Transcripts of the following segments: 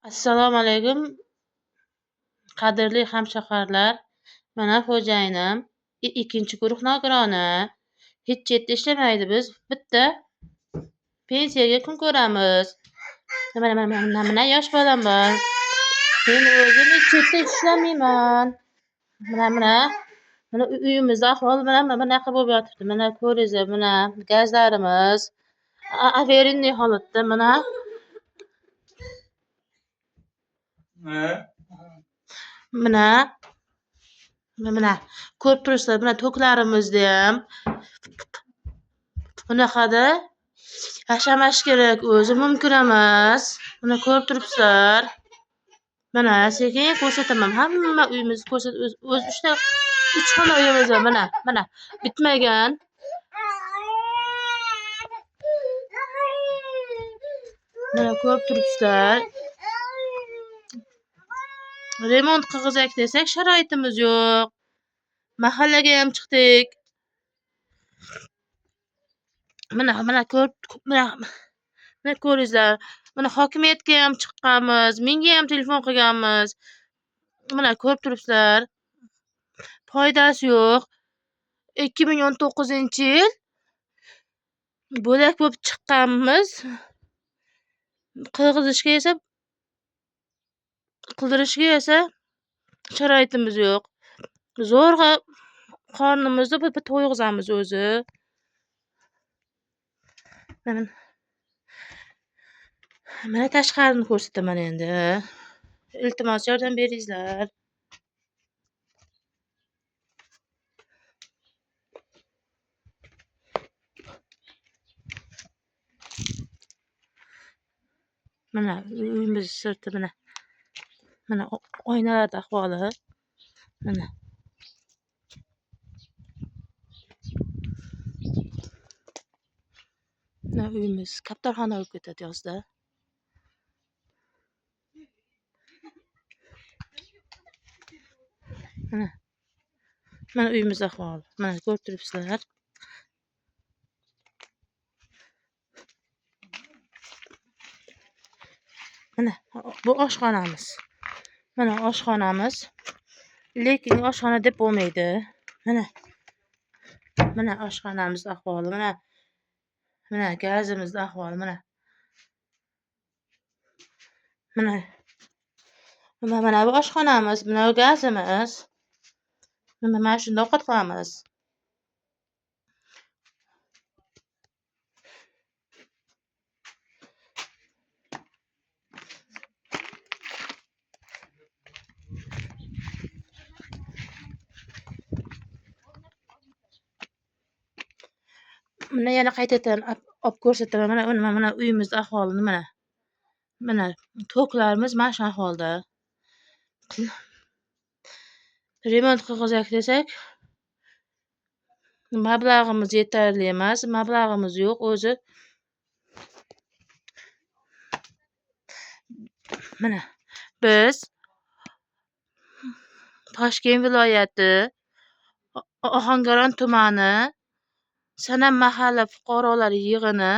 Assalomu alaykum, qadrli hamshaharlar. Mana xo'jayinim, ikkinchi guruh nogironi. Hech chetda ishlamaydi. Biz bitta pensiyaga kun ko'ramiz. Mana yosh bolaman. Men o'zim hech chetda ishlamayman. Mana uyimizda ahvol mana bunaqa bo'lib yotibdi. Mana ko'ringlar, mana gazlarimiz avariya holatda. Mana ko'rib turibsizlar, mana toklarimizni ham bunaqada yashamash kerak, o'zi mumkin emas. Mana ko'rib turibsizlar. Mana sekin ko'rsataman. Hamma uyimizni o'z 3 xona uyimiz bor. Mana bitmagan. Mana ko'rib turibsizlar. Remont qilg'izak desak, sharoitimiz yo'q. Mahallaga ham chiqdik. Mana ko'ringizlar. Mana hokimiyatga ham chiqqanmiz, menga ham telefon qilganmiz. Mana ko'rib turibsizlar. Foydasi yo'q. 2019-yil bo'lak bo'lib chiqqanmiz. Qildirishga esa sharoitimiz yo'q. Zo'rg'a qornimizni bir to'yg'izamiz o'zi. Mana tashqarini ko'rsataman endi. Iltimos yordam beringizlar. Mana uyimiz sirti mana oynalarda ahvoli. Mana uyimiz kaptarxona bo'lib ketadi yozda. Mana uyimiz ahvoli. Mana ko'rib turibsizlar. Mana bu oshxonamiz. Mana oshxonamiz. Lekin oshxona deb bo'lmaydi. Mana oshxonamiz ahvoli. Mana gazimiz ahvoli. Mana bu oshxonamiz, mana bu gazimiz. Mana shunda ovqat qilamiz. Mana yana qaytadan olib ko'rsataman. Mana uyimiz ahvolini mana toklarimiz mana shu ahvolda. Remont qilg'izak desak, mablag'imiz yetarli emas, mablag'imiz yo'q o'zi. Mana biz Toshkent viloyati Ohangaron tumani Sanam mahalla fuqarolar yig'ini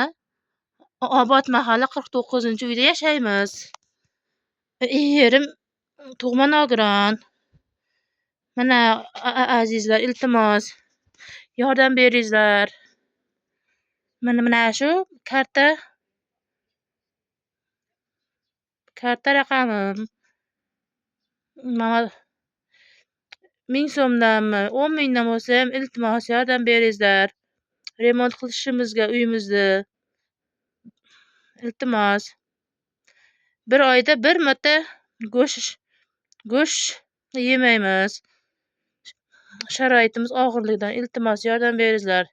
Obod mahalla 49-uyda yashaymiz. Erim tug'ma nogiron. Mana azizlar, iltimos yordam beringizlar. Mana shu karta raqamim. 1000 so'mdanmi, 10 mingdan bo'lsa ham iltimos yordam beringizlar. Remont qilishimizga uyimizni. Iltimos. Bir oyda bir marta go'sht yemaymiz. Sharoitimiz og'irligidan iltimos yordam beringizlar.